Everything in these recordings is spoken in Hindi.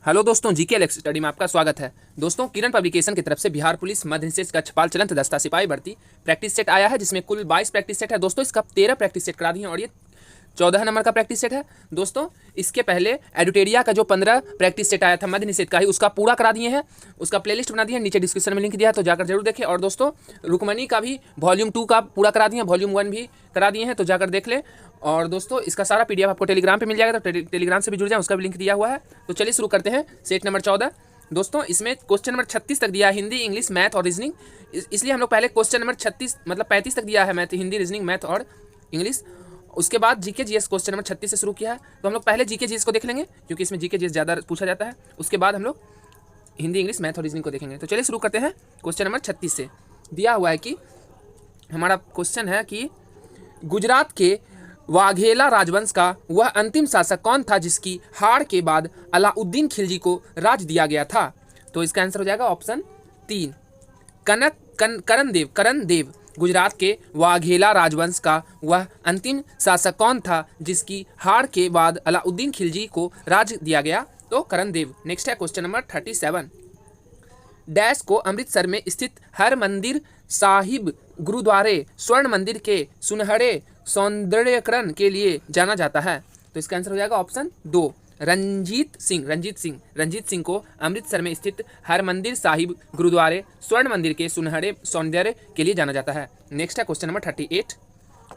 हेलो दोस्तों, जीके एलेक्स स्टडी में आपका स्वागत है। दोस्तों, किरण पब्लिकेशन की तरफ से बिहार पुलिस मध्य निषेध कक्षपाल चलंत दस्ता सिपाही भर्ती प्रैक्टिस सेट आया है, जिसमें कुल 22 प्रैक्टिस सेट है। दोस्तों, इसका 13 प्रैक्टिस सेट करा दी है और ये 14 नंबर का प्रैक्टिस सेट है। दोस्तों, इसके पहले एडुटेरिया का जो 15 प्रैक्टिस सेट आया था मध्य निषेध का ही, उसका पूरा करा दिए हैं। उसका प्लेलिस्ट बना दिया है, नीचे डिस्क्रिप्शन में लिंक दिया है, तो जाकर जरूर देखें। और दोस्तों, रुकमनी का भी वॉल्यूम 2 का पूरा करा दिए हैं, वॉल्यूम 1 भी करा दिए हैं, तो जाकर देख लें। और दोस्तों, इसका सारा पीडीएफ आपको टेलीग्राम पे मिल जाएगा, तो टेलीग्राम से भी जुड़ जाए, उसका भी लिंक दिया हुआ है। तो चलिए शुरू करते हैं सेट नंबर 14। दोस्तों, इसमें क्वेश्चन नंबर 36 तक दिया है, हिंदी, इंग्लिश, मैथ और रीजनिंग। इसलिए हम लोग पहले क्वेश्चन नंबर 36 मतलब 35 तक दिया है, मैथ, हिंदी, रीजनिंग, मैथ और इंग्लिश। उसके बाद जीके जीएस क्वेश्चन नंबर 36 से शुरू किया है। तो हम लोग पहले जीके जीएस को देख लेंगे, क्योंकि इसमें जीके जीएस ज़्यादा पूछा जाता है। उसके बाद हम लोग हिंदी, इंग्लिश, मैथ और रीजनिंग को देखेंगे। तो चलिए शुरू करते हैं क्वेश्चन नंबर 36 से। दिया हुआ है कि हमारा क्वेश्चन है कि गुजरात के वाघेला राजवंश का वह अंतिम शासक कौन था जिसकी हार के बाद अलाउद्दीन खिलजी को राज दिया गया था। तो इसका आंसर हो जाएगा ऑप्शन 3, करण देव। गुजरात के वाघेला राजवंश का वह अंतिम शासक कौन था जिसकी हार के बाद अलाउद्दीन खिलजी को राज दिया गया, तो करण देव। नेक्स्ट है क्वेश्चन नंबर 37। डैश को अमृतसर में स्थित हर मंदिर साहिब गुरुद्वारे स्वर्ण मंदिर के सुनहरे सौंदर्यकरण के लिए जाना जाता है। तो इसका आंसर हो जाएगा ऑप्शन 2, रंजीत सिंह को अमृतसर में स्थित हरमंदिर साहिब गुरुद्वारे स्वर्ण मंदिर के सुनहरे सौंदर्य के लिए जाना जाता है। नेक्स्ट है क्वेश्चन नंबर 38।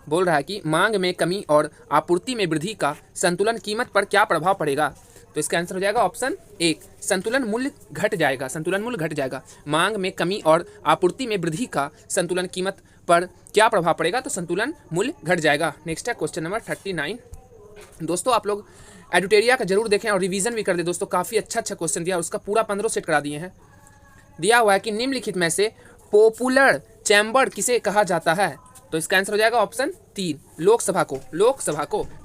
बोल रहा है कि मांग में कमी और आपूर्ति में वृद्धि का संतुलन कीमत पर क्या प्रभाव पड़ेगा। तो इसका आंसर हो जाएगा ऑप्शन 1, संतुलन मूल्य घट जाएगा। मांग में कमी और आपूर्ति में वृद्धि का संतुलन कीमत पर क्या प्रभाव पड़ेगा, तो संतुलन मूल्य घट जाएगा। नेक्स्ट है क्वेश्चन नंबर 39। दोस्तों, आप लोग एडुटेरिया का जरूर देखें और रिवीजन भी कर दें। दोस्तों, काफ़ी अच्छा क्वेश्चन दिया, उसका पूरा 15 सेट करा दिए हैं। दिया हुआ है कि निम्नलिखित में से पॉपुलर चैम्बर किसे कहा जाता है। तो इसका आंसर हो जाएगा ऑप्शन 3, लोकसभा को।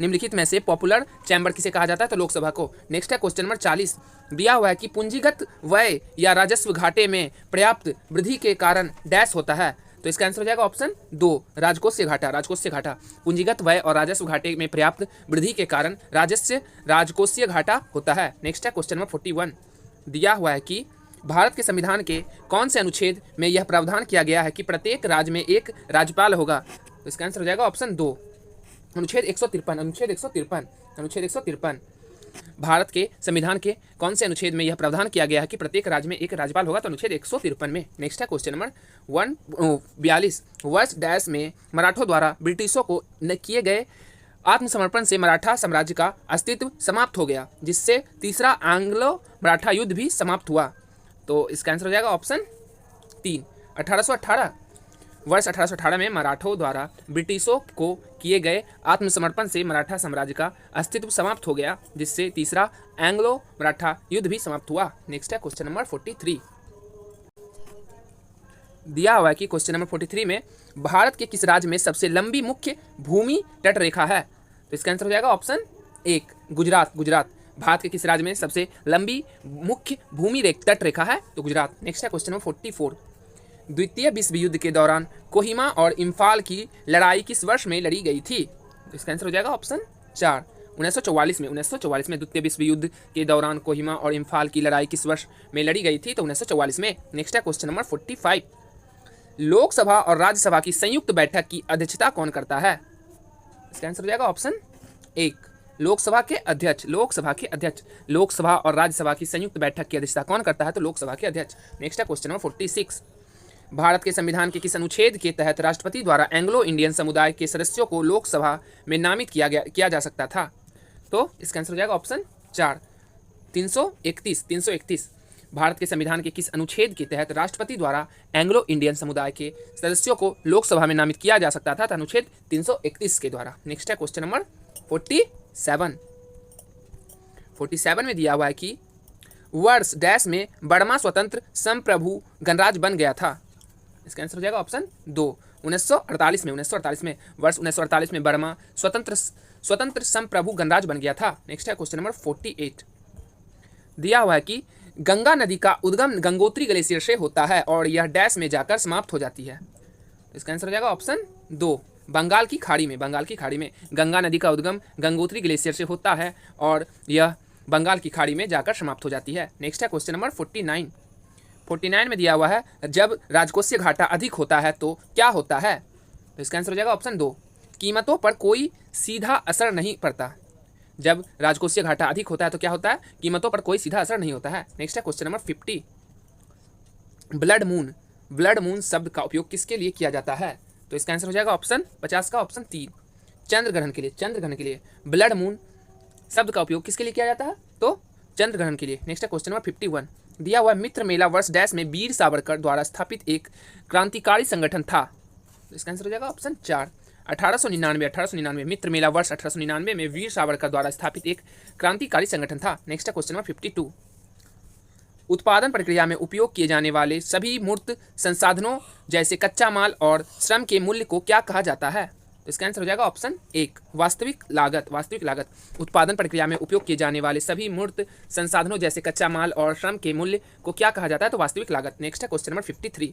निम्नलिखित में से पॉपुलर चैम्बर किसे कहा जाता है, तो लोकसभा को। नेक्स्ट है क्वेश्चन नंबर 40। दिया हुआ है कि पूंजीगत व्यय या राजस्व घाटे में पर्याप्त वृद्धि के कारण डैश होता है। तो इसका आंसर हो जाएगा ऑप्शन 2, राजकोषीय घाटा। पूंजीगत व्यय और राजस्व घाटे में पर्याप्त वृद्धि के कारण राजकोषीय घाटा होता है। नेक्स्ट है क्वेश्चन नंबर 41। दिया हुआ है कि भारत के संविधान के कौन से अनुच्छेद में यह प्रावधान किया गया है कि प्रत्येक राज्य में एक राज्यपाल होगा। तो इसका आंसर हो जाएगा ऑप्शन 2, अनुच्छेद 153। भारत के संविधान के कौन से अनुच्छेद में यह प्रावधान किया गया है कि प्रत्येक राज्य में एक राज्यपाल होगा, तो अनुच्छेद 153 में। नेक्स्ट है क्वेश्चन नंबर 42। वर्ष डैश में मराठों द्वारा ब्रिटिशों को किए गए आत्मसमर्पण से मराठा साम्राज्य का अस्तित्व समाप्त हो गया, जिससे तीसरा एंग्लो मराठा युद्ध भी समाप्त हुआ। तो इसका आंसर हो जाएगा ऑप्शन 3, 1818। वर्ष 1818 में मराठों द्वारा ब्रिटिशों को किए गए आत्मसमर्पण से मराठा साम्राज्य का अस्तित्व समाप्त हो गया, जिससे तीसरा एंग्लो मराठा युद्ध भी समाप्त हुआ। नेक्स्ट है क्वेश्चन नंबर 43। दिया हुआ है कि क्वेश्चन नंबर 43 में भारत के किस राज्य में सबसे लंबी मुख्य भूमि तट रेखा है। तो इसका आंसर हो जाएगा ऑप्शन 1, गुजरात। भारत के किस राज्य में सबसे लंबी मुख्य भूमि तट रेखा है, तो गुजरात। नेक्स्ट है क्वेश्चन नंबर 44। द्वितीय विश्व युद्ध के दौरान कोहिमा और इम्फाल की लड़ाई किस वर्ष में लड़ी गई थी। तो इसका आंसर हो जाएगा ऑप्शन 4, 1944 में द्वितीय विश्व युद्ध के दौरान कोहिमा और इम्फाल की लड़ाई किस वर्ष में लड़ी गई थी, तो 1944 में। नेक्स्ट है क्वेश्चन नंबर 45। लोकसभा और राज्यसभा की संयुक्त बैठक की अध्यक्षता कौन करता है। इसका आंसर हो जाएगा ऑप्शन 1, लोकसभा के अध्यक्ष। लोकसभा और राज्यसभा की संयुक्त बैठक की अध्यक्षता कौन करता है, तो लोकसभा के अध्यक्ष। नेक्स्ट है क्वेश्चन नंबर 46। भारत के संविधान के किस अनुच्छेद के तहत राष्ट्रपति द्वारा एंग्लो इंडियन समुदाय के सदस्यों को लोकसभा में नामित किया जा सकता था। तो इसका आंसर हो जाएगा ऑप्शन 4, 331। भारत के संविधान के किस अनुच्छेद के तहत राष्ट्रपति द्वारा एंग्लो इंडियन समुदाय के सदस्यों को लोकसभा में नामित किया जा सकता था, तो अनुच्छेद 331 के द्वारा। नेक्स्ट है क्वेश्चन नंबर 47 में दिया हुआ है कि वर्ष डैश में बर्मा स्वतंत्र संप्रभु गणराज्य बन गया था। इसका आंसर हो जाएगा ऑप्शन 2, 1948 में। वर्ष 1948 में बर्मा स्वतंत्र संप्रभु गणराज्य बन गया था। नेक्स्ट है क्वेश्चन नंबर 48। दिया हुआ है कि गंगा नदी का उद्गम गंगोत्री ग्लेशियर से होता है और यह डैश में जाकर समाप्त हो जाती है। इसका आंसर हो जाएगा ऑप्शन 2, बंगाल की खाड़ी में गंगा नदी का उद्गम गंगोत्री ग्लेशियर से होता है और यह बंगाल की खाड़ी में जाकर समाप्त हो जाती है। नेक्स्ट है क्वेश्चन नंबर 49। 49 में दिया हुआ है जब राजकोषीय घाटा अधिक होता है तो क्या होता है? तो इसका आंसर हो जाएगा ऑप्शन 2, कीमतों पर कोई सीधा असर नहीं पड़ता। जब राजकोषीय घाटा अधिक होता है तो क्या होता है? कीमतों पर कोई सीधा असर नहीं होता है। नेक्स्ट है question number 50। Blood moon, blood moon शब्द का उपयोग किसके लिए किया जाता है? तो इसका आंसर हो जाएगा ऑप्शन 50 का ऑप्शन 3, चंद्र ग्रहण के लिए। चंद्र ग्रहण के लिए ब्लड मून शब्द का उपयोग किसके लिए किया जाता है? तो चंद्र ग्रहण के लिए। नेक्स्ट है क्वेश्चन नंबर 51। दिया हुआ मित्र मेला वर्ष डैश में वीर सावरकर द्वारा स्थापित एक क्रांतिकारी संगठन था। तो इसका आंसर हो जाएगा ऑप्शन 4, 1899 मित्र मेला वर्ष 1899 में वीर सावरकर द्वारा स्थापित एक क्रांतिकारी संगठन था। नेक्स्ट है क्वेश्चन नंबर 52। उत्पादन प्रक्रिया में उपयोग किए जाने वाले सभी मूर्त संसाधनों जैसे कच्चा माल और श्रम के मूल्य को क्या कहा जाता है? तो इसका आंसर हो जाएगा ऑप्शन 1, वास्तविक लागत। वास्तविक लागत। उत्पादन प्रक्रिया में उपयोग किए जाने वाले सभी मूर्त संसाधनों जैसे कच्चा माल और श्रम के मूल्य को क्या कहा जाता है? तो वास्तविक लागत। नेक्स्ट है क्वेश्चन नंबर 53।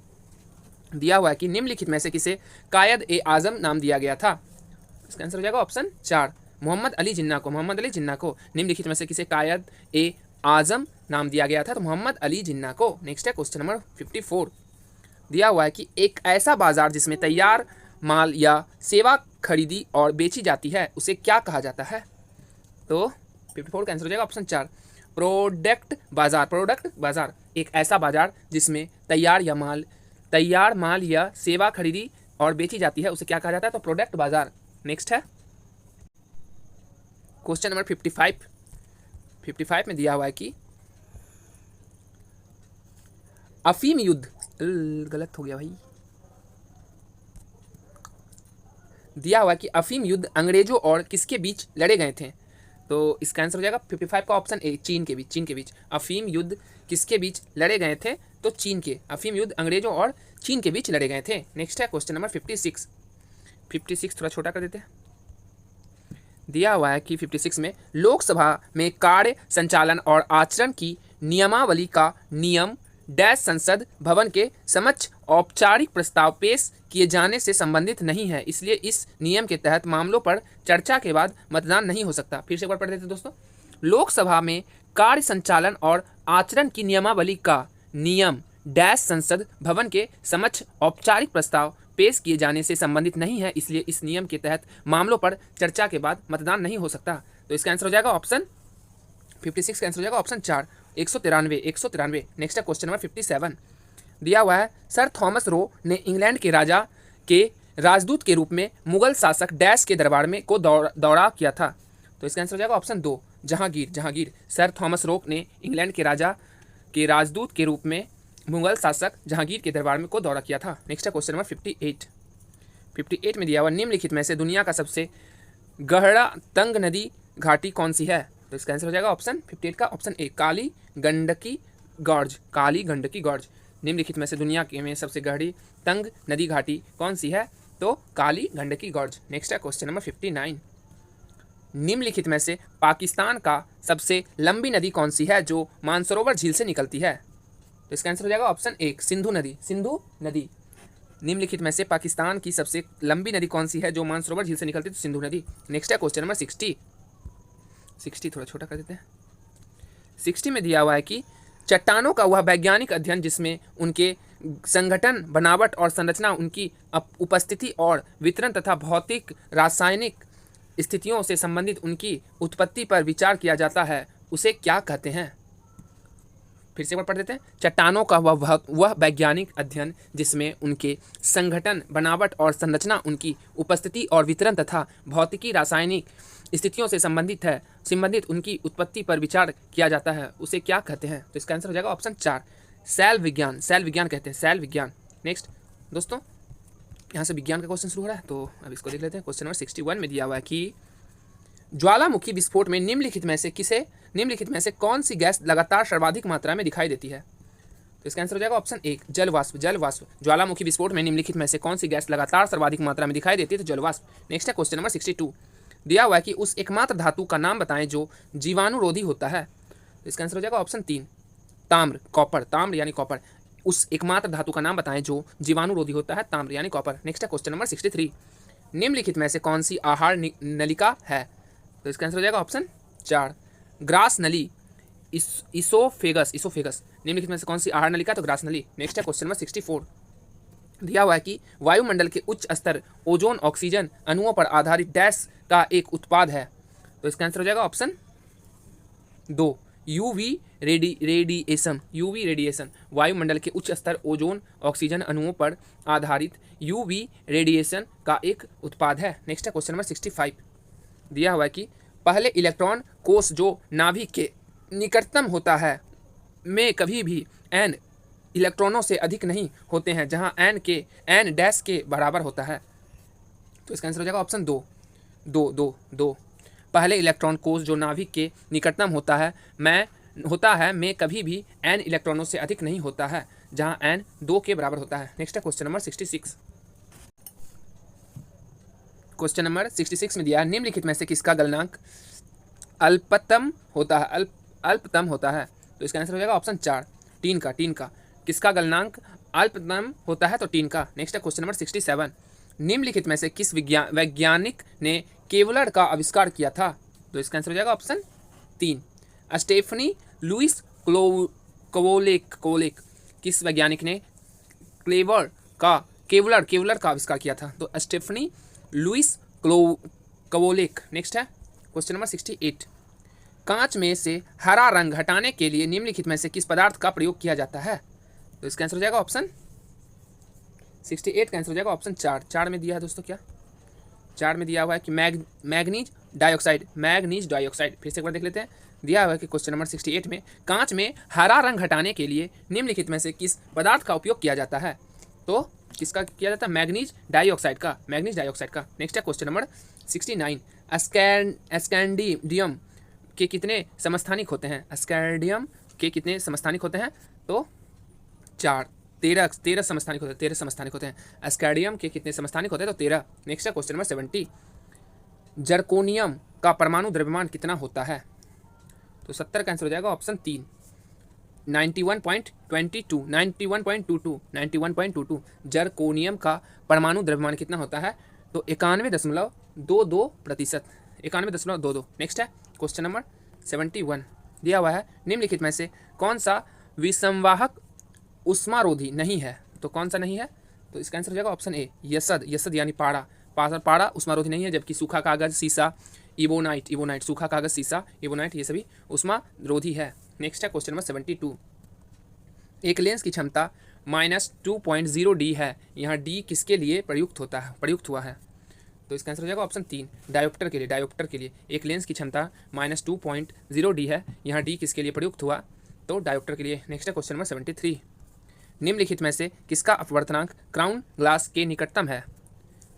दिया हुआ है कि निम्नलिखित में से किसे कायद ए आजम नाम दिया गया था? इसका आंसर हो जाएगा ऑप्शन 4, मोहम्मद अली जिन्ना को। मोहम्मद अली जिन्ना को निम्नलिखित में से किसे कायद ए आजम नाम दिया गया था? तो मोहम्मद अली जिन्ना को। नेक्स्ट है क्वेश्चन नंबर 54। दिया हुआ है कि एक ऐसा बाजार जिसमें तैयार माल या सेवा खरीदी और बेची जाती है उसे क्या कहा जाता है? तो 54 का आंसर हो जाएगा ऑप्शन 4, प्रोडक्ट बाजार। प्रोडक्ट बाजार। एक ऐसा बाजार जिसमें तैयार माल या सेवा खरीदी और बेची जाती है उसे क्या कहा जाता है? तो प्रोडक्ट बाजार। नेक्स्ट है क्वेश्चन नंबर 55। 55 में दिया हुआ है कि अफीम युद्ध, गलत हो गया भाई, दिया हुआ कि अफीम युद्ध अंग्रेजों और किसके बीच लड़े गए थे? तो इसका आंसर हो जाएगा 55 का ऑप्शन ए, चीन के बीच। चीन के बीच अफीम युद्ध किसके बीच लड़े गए थे? तो चीन के। अफीम युद्ध अंग्रेजों और चीन के बीच लड़े गए थे। नेक्स्ट है क्वेश्चन नंबर 56। 56 थोड़ा छोटा कर देते हैं। दिया हुआ है कि 56 में लोकसभा में कार्य संचालन और आचरण की नियमावली का नियम डैश संसद भवन के समक्ष औपचारिक प्रस्ताव पेश किए जाने से संबंधित नहीं है, इसलिए इस नियम के तहत मामलों पर चर्चा के बाद मतदान नहीं हो सकता। फिर से एक बार पढ़ देते दोस्तों। लोकसभा में कार्य संचालन और आचरण की नियमावली का नियम डैश संसद भवन के समक्ष औपचारिक प्रस्ताव पेश किए जाने से संबंधित नहीं है, इसलिए इस नियम के तहत मामलों पर चर्चा के बाद मतदान नहीं हो सकता। तो इसका आंसर हो जाएगा ऑप्शन 56 का आंसर हो जाएगा ऑप्शन 4, 193। नेक्स्ट है क्वेश्चन नंबर 57। दिया हुआ है सर थॉमस रो ने इंग्लैंड के राजा के राजदूत के रूप में मुगल शासक डैश के दरबार में को दौरा किया था। तो इसका आंसर हो जाएगा option 2, Jahangir. Sir Thomas Roe ने इंग्लैंड के राजा के राजदूत के रूप में मुगल शासक जहांगीर के दरबार में को दौरा किया था। नेक्स्ट है क्वेश्चन नंबर 58। 58 में दिया हुआ निम्नलिखित में से दुनिया का सबसे गहरा तंग नदी घाटी कौन सी है? तो इसका आंसर हो जाएगा ऑप्शन 58 का option A, Kali Gandaki gorge. निम्नलिखित में से दुनिया में सबसे गहरी तंग नदी घाटी कौन सी है? तो काली गंडकी गॉर्ज। नेक्स्ट है क्वेश्चन नंबर 59। निम्नलिखित में से पाकिस्तान का सबसे लंबी नदी कौन सी है जो मानसरोवर झील से निकलती है? तो इसका आंसर हो जाएगा ऑप्शन 1, सिंधु नदी। निम्नलिखित में से पाकिस्तान की सबसे लंबी नदी कौन सी है जो मानसरोवर झील से निकलती है? तो सिंधु नदी। नेक्स्ट है क्वेश्चन नंबर 60 थोड़ा छोटा कर देते हैं। 60 में दिया हुआ है कि चट्टानों का वह वैज्ञानिक अध्ययन जिसमें उनके संगठन, बनावट और संरचना, उनकी उपस्थिति और वितरण तथा भौतिक रासायनिक स्थितियों से संबंधित उनकी उत्पत्ति पर विचार किया जाता है, उसे क्या कहते हैं? फिर से एक बार पढ़ देते हैं। चट्टानों का वह वैज्ञानिक अध्ययन जिसमें उनके संगठन, बनावट और संरचना, उनकी उपस्थिति और वितरण तथा भौतिकी रासायनिक स्थितियों से संबंधित उनकी उत्पत्ति पर विचार किया जाता है, उसे क्या कहते हैं? तो इसका आंसर हो जाएगा ऑप्शन 4, सेल विज्ञान कहते हैं, सेल विज्ञान। नेक्स्ट दोस्तों, यहाँ से विज्ञान का क्वेश्चन शुरू हो रहा है, तो अब इसको देख लेते हैं। क्वेश्चन नंबर 61 में दिया हुआ है कि ज्वालामुखी विस्फोट में निम्नलिखित में से कौन सी गैस लगातार सर्वाधिक मात्रा में दिखाई देती है? तो इसका आंसर हो जाएगा ऑप्शन 1, जलवाष्प। ज्वालामुखी विस्फोट में निम्नलिखित में से कौन सी गैस लगातार सर्वाधिक मात्रा में दिखाई देती है? तो जलवाष्प। नेक्स्ट है क्वेश्चन नंबर 62। दिया हुआ है कि उस एकमात्र धातु का नाम बताएं जो जीवाणुरोधी होता है। तो इसका आंसर हो जाएगा ऑप्शन 3, ताम्र यानी कॉपर। उस एकमात्र धातु का नाम बताएं जो जीवाणुरोधी होता है, ताम्र यानी कॉपर। नेक्स्ट है क्वेश्चन नंबर 63। निम्नलिखित में से कौन सी आहार नलिका है? तो इसका आंसर हो जाएगा ऑप्शन 4, ग्रास नली, इसोफेगस, इसोफेगस निम्नलिखित में से कौन सी आहार नलिका? तो ग्रास नली। नेक्स्ट है क्वेश्चन नंबर 64। दिया हुआ है कि वायुमंडल के उच्च स्तर ओजोन ऑक्सीजन अणुओं पर आधारित डैश का एक उत्पाद है। तो इसका आंसर हो जाएगा option 2, UV radiation. UV radiation वायुमंडल के उच्च स्तर ओजोन ऑक्सीजन अणुओं पर आधारित यूवी रेडिएशन का एक उत्पाद है। नेक्स्ट है क्वेश्चन नंबर 65। दिया हुआ है कि पहले इलेक्ट्रॉन कोष जो नाभिक के निकटतम होता है में कभी भी n इलेक्ट्रॉनों से अधिक नहीं होते हैं, जहां n डैश के बराबर होता है। तो इसका आंसर हो जाएगा ऑप्शन 2, 2 2 2। पहले इलेक्ट्रॉन कोष जो नाभिक के निकटतम होता है में कभी भी n इलेक्ट्रॉनों से अधिक नहीं होता है, जहां n 2 के बराबर होता है। नेक्स्ट है क्वेश्चन नंबर 66। क्वेश्चन नंबर 66 में दिया है निम्नलिखित में से किसका गलनांक अल्पतम होता है? अल्पतम होता है। तो इसका आंसर हो जाएगा ऑप्शन 4, टीन का। टीन का किसका गलनांक अल्पतम होता है? तो टीन का। नेक्स्ट है क्वेश्चन नंबर 67। निम्नलिखित में से किस वैज्ञानिक ने केवलर का आविष्कार किया था? तो इसका आंसर हो जाएगा ऑप्शन 3, स्टेफनी लुइस कोवोलेक। किस वैज्ञानिक ने केवलर का आविष्कार किया था? तो स्टेफनी लुइस कोवोलेक। नेक्स्ट है क्वेश्चन नंबर 68। कांच में से हरा रंग हटाने के लिए निम्नलिखित में से किस पदार्थ का प्रयोग किया जाता है? तो इसका आंसर हो जाएगा ऑप्शन 68 का आंसर हो जाएगा ऑप्शन 4। 4 में दिया है दोस्तों, क्या 4 में दिया हुआ है कि मैग्नीज डाइऑक्साइड। मैग्नीज डाइऑक्साइड फिर से एक बार देख लेते हैं। दिया हुआ है कि क्वेश्चन नंबर 68 में कांच में हरा रंग हटाने के लिए निम्नलिखित में से किस पदार्थ का उपयोग किया जाता है? तो किसका किया जाता है? मैग्नीज डाइऑक्साइड का। मैग्नीज डाइऑक्साइड का। नेक्स्ट है क्वेश्चन नंबर 69। स्कैंडियम के कितने समस्थानिक होते हैं? स्कैंडियम के कितने समस्थानिक होते हैं? तो 4, 13 समस्थानिक होते हैं। 13 समस्थानिक होते हैं। स्कैंडियम के कितने समस्थानिक होते हैं? तो 13। नेक्स्ट है क्वेश्चन नंबर 70। जर्कोनियम का परमाणु द्रव्यमान कितना होता है? तो 70 का आंसर हो जाएगा ऑप्शन 3, 91.22। 91.22 जर्कोनियम का परमाणु द्रव्यमान कितना होता है? तो 91.22%। 91.22। नेक्स्ट है क्वेश्चन नंबर 71। दिया हुआ है निम्नलिखित में से कौन सा विसंवाहक उष्मारोधी नहीं है? तो कौन सा नहीं है? तो इसका आंसर हो जाएगा ऑप्शन ए, यसद। यसद यानी पाड़ा उष्मारोधी नहीं है, जबकि सूखा कागज, सीसा, इबोनाइट, सूखा कागज, सीसा, इबोनाइट ये सभी उष्मारोधी है। नेक्स्ट है क्वेश्चन नंबर 72। एक लेंस की क्षमता -2.0 D है, यहाँ D किसके लिए प्रयुक्त हुआ है? तो इसका आंसर हो जाएगा ऑप्शन 3, डायोप्टर के लिए। डायोप्टर के लिए एक लेंस की क्षमता -2.0 D है, यहाँ D किसके लिए प्रयुक्त हुआ? तो डायोप्टर के लिए। नेक्स्ट है क्वेश्चन नंबर 73। निम्नलिखित में से किसका अपवर्तनांक क्राउन ग्लास के निकटतम है?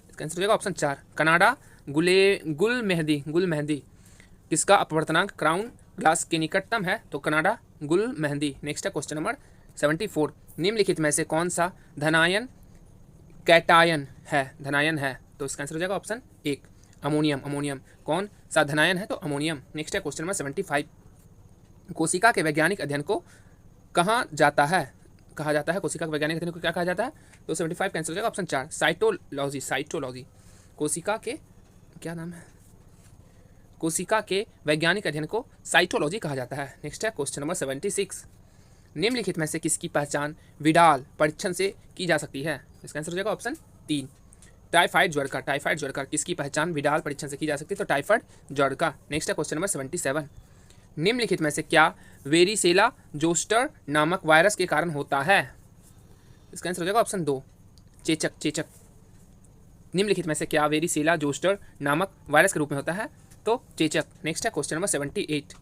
इसका आंसर हो जाएगा ऑप्शन 4, कनाडा गुल मेहंदी। किसका अपवर्तनांक क्राउन ग्लास के निकटतम है? तो कनाडा गुल मेहंदी। नेक्स्ट है क्वेश्चन नंबर 74। निम्नलिखित में से कौन सा धनायन कैटायन है? तो इसका आंसर हो जाएगा ऑप्शन 1, अमोनियम। कौन सा धनायन है? तो अमोनियम। नेक्स्ट है क्वेश्चन नंबर 75। कोशिका के वैज्ञानिक अध्ययन को कहा जाता है? कोशिका के वैज्ञानिक अध्ययन को क्या कहा जाता है? तो 75 का आंसर हो जाएगा ऑप्शन 4, साइटोलॉजी। कोशिका के क्या नाम है? कोशिका के वैज्ञानिक अध्ययन को साइटोलॉजी कहा जाता है। नेक्स्ट है क्वेश्चन नंबर 76। निम्नलिखित में से किसकी पहचान विडाल परीक्षण से की जा सकती है? इसका आंसर हो जाएगा ऑप्शन 3, टाइफाइड ज्वर का। किसकी पहचान विडाल परीक्षण से की जा सकती है? तो टाइफाइड ज्वर का। नेक्स्ट है क्वेश्चन नंबर 77। निम्नलिखित में से क्या वेरिसेला जोस्टर नामक वायरस के कारण होता है? इसका आंसर हो जाएगा ऑप्शन 2, चेचक। निम्नलिखित में से क्या वेरिसेला जोस्टर नामक वायरस के रूप में होता है? तो चेचक। नेक्स्ट है क्वेश्चन नंबर 78।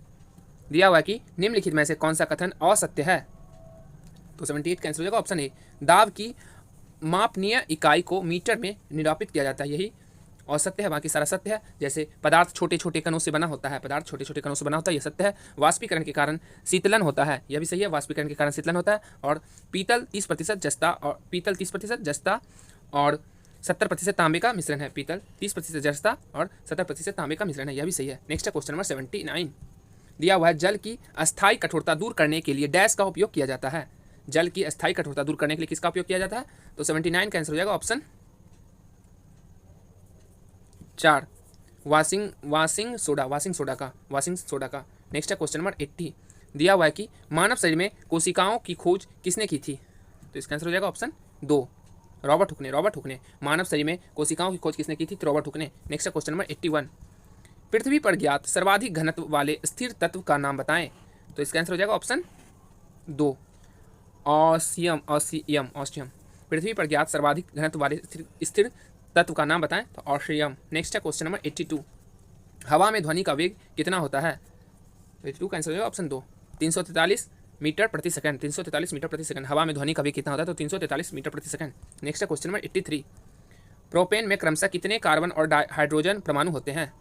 दिया हुआ कि निम्नलिखित में से कौन सा कथन असत्य है? तो 78 का आंसर हो जाएगा ऑप्शन ए, दाब की मापनीय इकाई को मीटर में निरूपित किया जाता है, यही असत्य है, बाकी सारा सत्य है। जैसे पदार्थ छोटे छोटे कणों से बना होता है, यह सत्य है। वाष्पीकरण के कारण शीतलन होता है, यह भी सही है, वाष्पीकरण के कारण शीतलन होता है। और पीतल 30% जस्ता और 70% तांबे का मिश्रण है। पीतल 30% जस्ता और 70% तांबे का मिश्रण है, यह भी सही है। नेक्स्ट है क्वेश्चन नंबर 79। दिया हुआ है जल की अस्थायी कठोरता दूर करने के लिए डैश का उपयोग किया जाता है? जल की अस्थायी कठोरता दूर करने के लिए किसका उपयोग किया जाता है? तो 79 का आंसर हो जाएगा ऑप्शन 4, वाशिंग सोडा का। नेक्स्ट है क्वेश्चन नंबर 80, दिया हुआ है कि मानव शरीर में कोशिकाओं की खोज किसने की थी? तो इसका आंसर हो जाएगा ऑप्शन 2, रॉबर्ट हुक ने। रॉबर्ट हुक ने मानव शरीर में कोशिकाओं की खोज किसने की थी? तो रॉबर्ट हुक ने। नेक्स्ट है क्वेश्चन नंबर 81, पृथ्वी पर ज्ञात सर्वाधिक घनत्व वाले स्थिर तत्व का नाम बताएं। तो इसका आंसर हो जाएगा ऑप्शन 2, ऑस्मियम। पृथ्वी पर ज्ञात सर्वाधिक घनत्व वाले स्थिर तत्व का नाम बताएं। तो ऑस्मियम। नेक्स्ट है क्वेश्चन नंबर 82, हवा में ध्वनि का वेग कितना होता है? तो 82 का आंसर हो जाएगा ऑप्शन 2, 343 मीटर प्रति सेकंड। 343 मीटर प्रति सेकंड हवा में ध्वनि का वेग कितना होता है? तो 343 मीटर प्रति सेकंड। नेक्स्ट है क्वेश्चन नंबर 83, प्रोपेन में क्रमशः कितने कार्बन और हाइड्रोजन परमाणु होते हैं?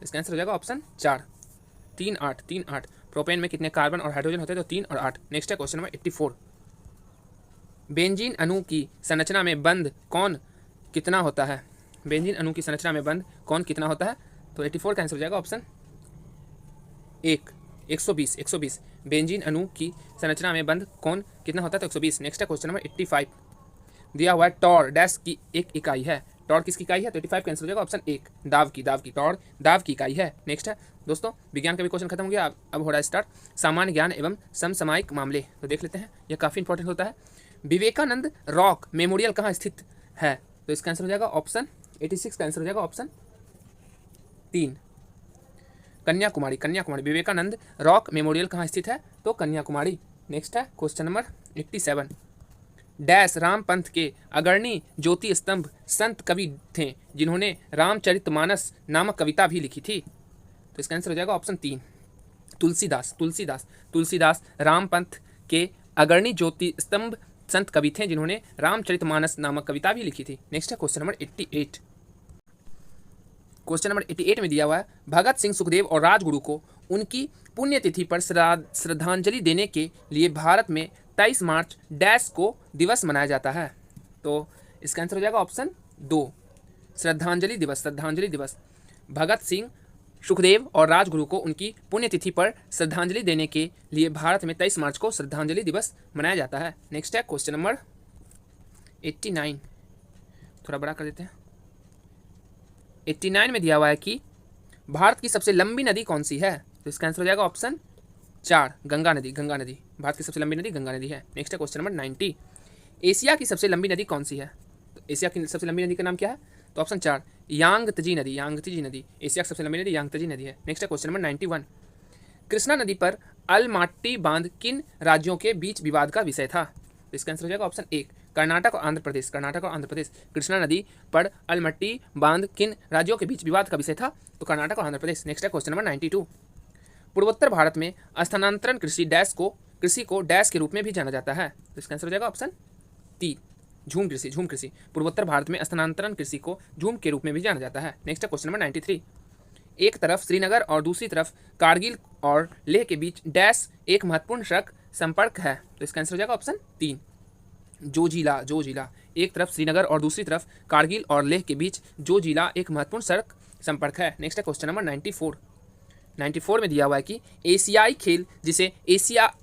इसका आंसर हो जाएगा ऑप्शन 4, 3 8। प्रोपेन में कितने कार्बन और हाइड्रोजन होते हैं? तो 3 और 8। नेक्स्ट है क्वेश्चन नंबर 84, बेंजीन अणु की संरचना में बंध कौन कितना होता है? बेंजीन अणु की संरचना में बंध कौन कितना होता है? तो 84 का आंसर हो जाएगा ऑप्शन 1, 120। बेंजीन अणु की संरचना में बंध कौन कितना होता है? तो 120। नेक्स्ट है क्वेश्चन नंबर 85, दिया हुआ है टॉर डैश की एक इकाई है। टॉर किसकी इकाई है? तो 85 का आंसर हो जाएगा ऑप्शन 1, दाव की। टॉर दाव की इकाई है। नेक्स्ट है दोस्तों, विज्ञान का भी क्वेश्चन खत्म हो गया, अब हो रहा है स्टार्ट सामान्य ज्ञान एवं समसामयिक मामले। तो देख लेते हैं, यह काफ़ी इंपॉर्टेंट होता है। विवेकानंद रॉक मेमोरियल कहाँ स्थित है? तो इसका आंसर हो जाएगा ऑप्शन 86 का आंसर हो जाएगा option 3, Kanyakumari. Vivekananda rock memorial कहाँ स्थित है? तो कन्याकुमारी। नेक्स्ट है क्वेश्चन नंबर 87, डैश रामपंथ के अग्रणी ज्योति स्तंभ संत कवि थे जिन्होंने रामचरितमानस नामक कविता भी लिखी थी। तो इसका आंसर हो जाएगा ऑप्शन 3, तुलसीदास रामपंथ के अग्रणी ज्योति स्तंभ संत कवि थे जिन्होंने रामचरितमानस नामक कविता भी लिखी थी। नेक्स्ट है क्वेश्चन नंबर 88, क्वेश्चन नंबर 88 में दिया हुआ है, भगत सिंह, सुखदेव और राजगुरु को उनकी पुण्यतिथि पर श्रद्धांजलि देने के लिए भारत में 23 मार्च डैश को दिवस मनाया जाता है। तो इसका आंसर हो जाएगा ऑप्शन 2, श्रद्धांजलि दिवस। भगत सिंह, सुखदेव और राजगुरु को उनकी पुण्यतिथि पर श्रद्धांजलि देने के लिए भारत में 23 मार्च को श्रद्धांजलि दिवस मनाया जाता है। नेक्स्ट है क्वेश्चन नंबर 89, थोड़ा बड़ा कर देते हैं। 89 में दिया हुआ है कि भारत की सबसे लंबी नदी कौन सी है? तो इसका आंसर हो जाएगा ऑप्शन 4, गंगा नदी। भारत की सबसे लंबी नदी गंगा नदी है। नेक्स्ट है क्वेश्चन नंबर 90, एशिया की सबसे लंबी नदी कौन सी है? तो एशिया की सबसे लंबी नदी का नाम क्या है? तो ऑप्शन 4, यांगत्जी नदी। एशिया की सबसे लंबी नदी यांगत्जी नदी है। नेक्स्ट है क्वेश्चन नंबर 91, कृष्णा नदी पर अलमाट्टी बांध किन राज्यों के बीच विवाद का विषय था? तो इसका आंसर हो जाएगा ऑप्शन 1, कर्नाटक और आंध्र प्रदेश। कृष्णा नदी पर अलमट्टी बांध किन राज्यों के बीच विवाद का विषय था? तो कर्नाटक और आंध्र प्रदेश। नेक्स्ट है क्वेश्चन नंबर 92, पूर्वोत्तर भारत में स्थानांतरण कृषि को डैश के रूप में भी जाना जाता है। तो इसका आंसर हो जाएगा ऑप्शन 3, झूम कृषि। पूर्वोत्तर भारत में स्थानांतरण कृषि को झूम के रूप में भी जाना जाता है। नेक्स्ट है क्वेश्चन नंबर 93, एक तरफ श्रीनगर और दूसरी तरफ कारगिल और लेह के बीच डैश एक महत्वपूर्ण सड़क संपर्क है। तो इसका आंसर हो जाएगा ऑप्शन 3, जोजिला। एक तरफ श्रीनगर और दूसरी तरफ कारगिल और लेह के बीच जोजिला एक महत्वपूर्ण सड़क संपर्क है। नेक्स्ट है क्वेश्चन नंबर 94 में दिया हुआ है कि एशियाई खेल जिसे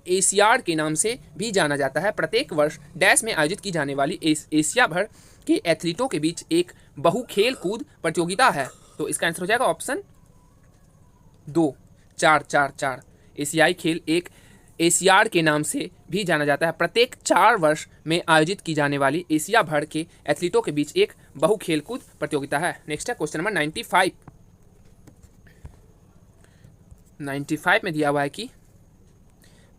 एशियाड के नाम से भी जाना जाता है, प्रत्येक वर्ष डैश में आयोजित की जाने वाली एशिया भर के एथलीटों के बीच एक बहु खेल कूद प्रतियोगिता है। तो इसका आंसर हो जाएगा ऑप्शन 2, 4। एशियाई खेल एक एशियाड के नाम से भी जाना जाता है, प्रत्येक 4 वर्ष में आयोजित की जाने वाली एशिया भर के एथलीटों के बीच एक बहु खेल कूद प्रतियोगिता है। नेक्स्ट है क्वेश्चन नंबर 95 में दिया हुआ है कि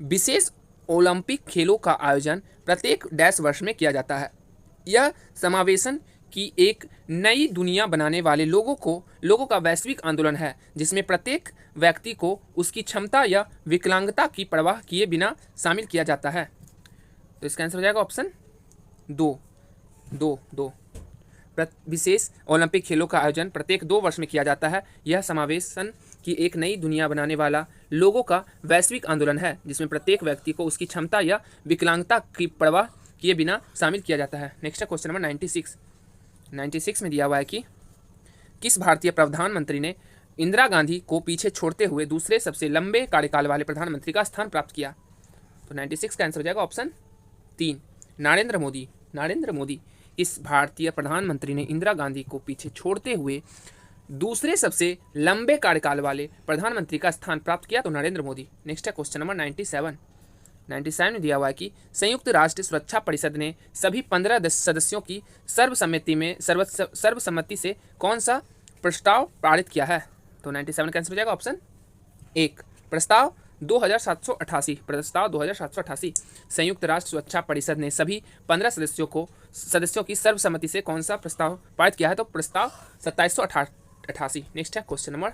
विशेष ओलंपिक खेलों का आयोजन प्रत्येक डैश वर्ष में किया जाता है। यह समावेशन की एक नई दुनिया बनाने वाले लोगों का वैश्विक आंदोलन है, जिसमें प्रत्येक व्यक्ति को उसकी क्षमता या विकलांगता की परवाह किए बिना शामिल किया जाता है। तो इसका आंसर हो जाएगा ऑप्शन 2। विशेष ओलंपिक खेलों का आयोजन प्रत्येक 2 वर्ष में किया जाता है। यह समावेशन की एक नई दुनिया बनाने वाला लोगों का वैश्विक आंदोलन है, जिसमें प्रत्येक व्यक्ति को उसकी क्षमता या विकलांगता की परवाह किए बिना शामिल किया जाता है। नेक्स्ट है क्वेश्चन नंबर 96 में दिया हुआ है कि किस भारतीय प्रधानमंत्री ने इंदिरा गांधी को पीछे छोड़ते हुए दूसरे सबसे लंबे कार्यकाल वाले प्रधानमंत्री का स्थान प्राप्त किया? तो 96 का आंसर हो जाएगा ऑप्शन 3, नरेंद्र मोदी। इस भारतीय प्रधानमंत्री ने इंदिरा गांधी को पीछे छोड़ते हुए दूसरे सबसे लंबे कार्यकाल वाले प्रधानमंत्री का स्थान प्राप्त किया? तो नरेंद्र मोदी। नेक्स्ट है क्वेश्चन नंबर 97। 97 में दिया हुआ है कि संयुक्त राष्ट्र सुरक्षा परिषद ने सभी 15 सदस्यों की सर्वसम्मति से कौन सा प्रस्ताव पारित किया है? तो 97 कैंसिल हो जाएगा, ऑप्शन एक। प्रस्ताव 2788, प्रस्ताव 2788। संयुक्त राष्ट्र सुरक्षा परिषद ने सभी 15 सदस्यों की सर्वसम्मति से कौन सा प्रस्ताव पारित किया है? तो प्रस्ताव 2788। नेक्स्ट है क्वेश्चन नंबर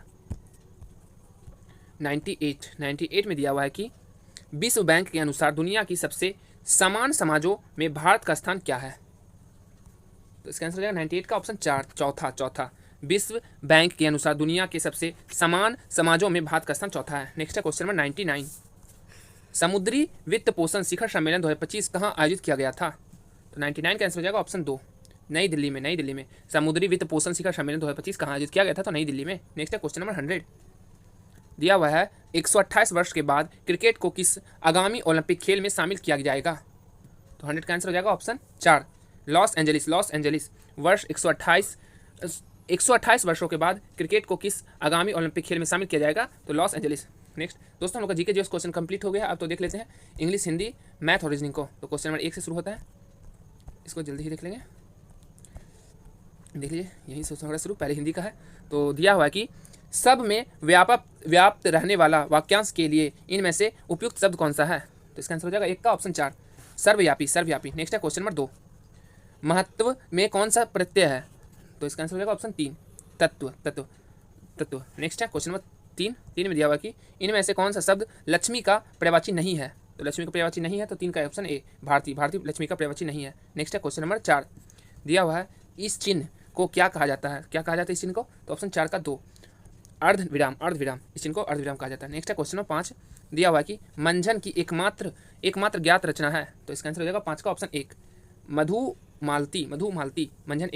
98। 98 में दिया हुआ है कि विश्व बैंक के अनुसार दुनिया की सबसे समान समाजों में भारत का स्थान क्या है? तो इसका आंसर हो जाएगा 98 का ऑप्शन चौथा। विश्व बैंक के अनुसार दुनिया के सबसे समान समाजों में भारत का स्थान चौथा है। नेक्स्ट है क्वेश्चन नंबर 99। समुद्री वित्त पोषण शिखर सम्मेलन 2025 कहाँ आयोजित किया गया था? तो 99 का आंसर हो जाएगा ऑप्शन 2, नई दिल्ली में। नई दिल्ली में समुद्री वित्त पोषण शिखर सम्मेलन 2025 कहाँ आयोजित किया गया था? तो नई दिल्ली में। नेक्स्ट है क्वेश्चन नंबर 100। दिया हुआ है 128 वर्ष के बाद क्रिकेट को किस आगामी ओलंपिक खेल में शामिल किया जाएगा? तो 100 का आंसर हो जाएगा ऑप्शन 4, लॉस एंजलिस। वर्ष 128 वर्षों के बाद क्रिकेट को किस आगामी ओलंपिक खेल में शामिल किया जाएगा? तो लॉस एंजलिस। नेक्स्ट दोस्तों, हम लोग का जीके जीएस क्वेश्चन कंप्लीट हो गया। अब तो देख लेते हैं इंग्लिश, हिंदी, मैथ और रीजनिंग को। तो क्वेश्चन नंबर 1 से शुरू होता है, इसको जल्दी ही देख लेंगे। देख लीजिए, यही से होगा शुरू, पहले हिंदी का है। तो दिया हुआ है कि सब में व्याप्त रहने वाला वाक्यांश के लिए इनमें से उपयुक्त शब्द कौन सा है? तो इसका आंसर हो जाएगा 1 का ऑप्शन 4, सर्वव्यापी। नेक्स्ट है क्वेश्चन नंबर 2। महत्व में कौन सा प्रत्यय है? तो इसका आंसर हो जाएगा ऑप्शन 3, तत्व। नेक्स्ट है क्वेश्चन नंबर 3 में दिया हुआ कि इनमें से कौन सा शब्द लक्ष्मी का पर्यायवाची नहीं है? तो लक्ष्मी का पर्यायवाची नहीं है, तो 3 का ऑप्शन ए, भारती लक्ष्मी का पर्यायवाची नहीं है। नेक्स्ट है क्वेश्चन नंबर 4। दिया हुआ है इस चिन्ह को क्या कहा जाता है? क्या कहा जाता है इस चिन्ह को? तो ऑप्शन 4 का 2, अर्धविराम। इस चिन्ह को अर्धविराम कहा जाता है। नेक्स्ट है क्वेश्चन नंबर 5। दिया हुआ है कि मंझन की एकमात्र ज्ञात रचना है। तो इसका आंसर हो जाएगा 5 का ऑप्शन 1, मधुमालती। मंथन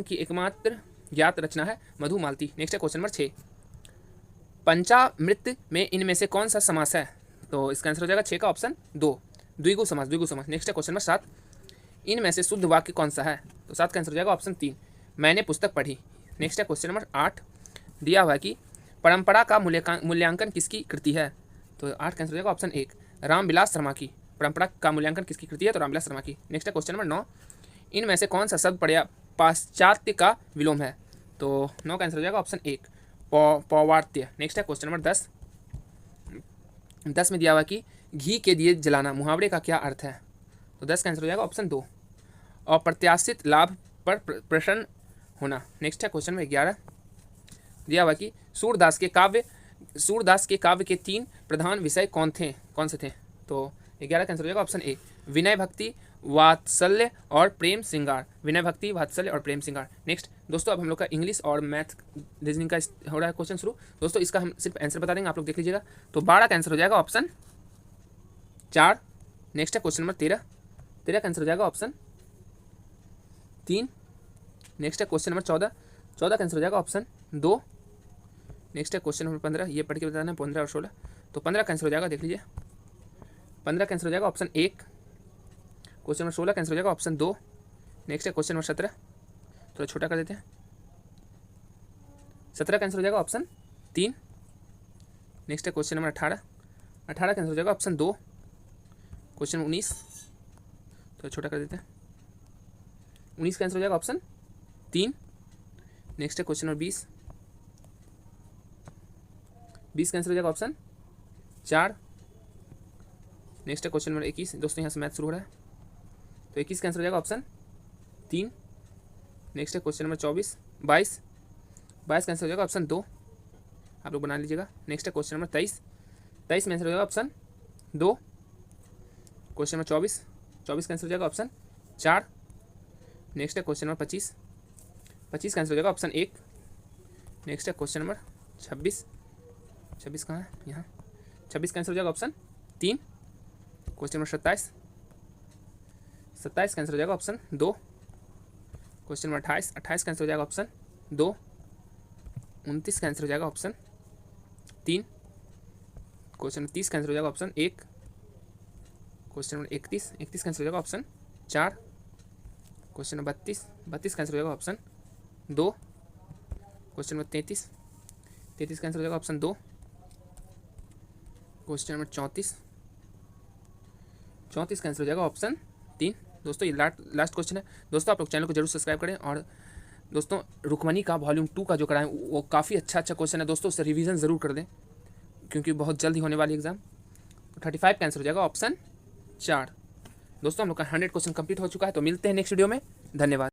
की एकमात्र ज्ञात रचना है मधुमालती। नेक्स्ट है क्वेश्चन नंबर 6। पंचामृत में इनमें से कौन सा समास है? तो इसका आंसर हो जाएगा 6 का ऑप्शन 2, द्विगु समास। नेक्स्ट है क्वेश्चन नंबर 7। इनमें से शुद्ध वाक्य कौन सा है? तो 7 का आंसर हो जाएगा ऑप्शन 3, मैंने पुस्तक पढ़ी। नेक्स्ट है क्वेश्चन नंबर 8। दिया हुआ है कि परंपरा का मूल्यांकन किसकी कृति है? तो 8 का आंसर हो जाएगा ऑप्शन 1, रामविलास शर्मा की। परंपरा का मूल्यांकन किसकी कृति है? तो रामविलास शर्मा की। नेक्स्ट है क्वेश्चन नंबर 9। इनमें से कौन सा शब्द पाश्चात्य का विलोम है? तो 9 का आंसर हो जाएगा ऑप्शन 1, पौवार्त्य। नेक्स्ट है क्वेश्चन नंबर 10। 10 में दिया हुआ कि घी के दिए जलाना मुहावरे का क्या अर्थ है? तो 10 का आंसर हो जाएगा ऑप्शन 2, अप्रत्याशित लाभ पर प्रसन्न होना। नेक्स्ट है क्वेश्चन नंबर 11। दिया हुआ कि सूरदास के काव्य के 3 प्रधान विषय कौन से थे? तो 11 का आंसर हो जाएगा ऑप्शन ए, विनय भक्ति, वात्सल्य और प्रेम श्रृंगार। नेक्स्ट दोस्तों, अब हम लोग का इंग्लिश और मैथ रीजनिंग का हो रहा है क्वेश्चन शुरू। दोस्तों इसका हम सिर्फ आंसर बता देंगे, आप लोग देख लीजिएगा। तो 12 का आंसर हो जाएगा ऑप्शन 4। नेक्स्ट है क्वेश्चन नंबर 13 का आंसर हो जाएगा ऑप्शन 3। नेक्स्ट है क्वेश्चन नंबर 14 का आंसर हो जाएगा ऑप्शन 2। नेक्स्ट है क्वेश्चन नंबर 15, ये पढ़ के बताना, 15 और 16। तो 15 का आंसर हो जाएगा, देख लीजिए, 15 का आंसर हो जाएगा ऑप्शन 1। क्वेश्चन नंबर 16 का आंसर हो जाएगा ऑप्शन 2। नेक्स्ट है क्वेश्चन नंबर 17, थोड़ा छोटा कर देते हैं, 17 का आंसर हो जाएगा ऑप्शन 3। नेक्स्ट है क्वेश्चन नंबर 18 का आंसर हो जाएगा ऑप्शन 2। क्वेश्चन 19, थोड़ा छोटा कर देते हैं, 19 का आंसर हो जाएगा ऑप्शन 3। नेक्स्ट है क्वेश्चन नंबर 20 का आंसर हो जाएगा ऑप्शन 4। नेक्स्ट है क्वेश्चन नंबर 21, दोस्तों यहाँ से मैथ शुरू हो रहा है। तो 21 का आंसर हो जाएगा ऑप्शन 3। नेक्स्ट है क्वेश्चन नंबर 22 का आंसर हो जाएगा ऑप्शन 2, आप लोग बना लीजिएगा। नेक्स्ट है क्वेश्चन नंबर 23 में आंसर हो जाएगा ऑप्शन 2। क्वेश्चन नंबर 24 का आंसर हो जाएगा ऑप्शन 4। नेक्स्ट है क्वेश्चन नंबर 25 का आंसर हो जाएगा ऑप्शन 1। नेक्स्ट है क्वेश्चन नंबर 26 कहाँ है? यहाँ 26 का आंसर हो जाएगा ऑप्शन 3। क्वेश्चन नंबर 27 का आंसर हो जाएगा ऑप्शन 2। क्वेश्चन नंबर 28 का आंसर हो जाएगा ऑप्शन 2। 29 का आंसर हो जाएगा ऑप्शन 3। क्वेश्चन नंबर 30 का आंसर हो जाएगा ऑप्शन 1। क्वेश्चन नंबर 31 का आंसर हो जाएगा ऑप्शन 4। क्वेश्चन नंबर 32 का आंसर हो जाएगा ऑप्शन 2। क्वेश्चन नंबर 33, 33 का आंसर हो जाएगा ऑप्शन 2। क्वेश्चन नंबर 34, 34 का आंसर हो जाएगा ऑप्शन 3। दोस्तों ये लास्ट क्वेश्चन है। दोस्तों आप लोग चैनल को जरूर सब्सक्राइब करें। और दोस्तों रुक्मणी का वॉल्यूम 2 का जो कराएं वो काफ़ी अच्छा क्वेश्चन है दोस्तों, उससे रिवीजन ज़रूर कर दें क्योंकि बहुत जल्द ही होने वाली एग्जाम। 35 का आंसर हो जाएगा ऑप्शन 4। दोस्तों हम लोग का 100 क्वेश्चन कंप्लीट हो चुका है। तो मिलते हैं नेक्स्ट वीडियो में। धन्यवाद।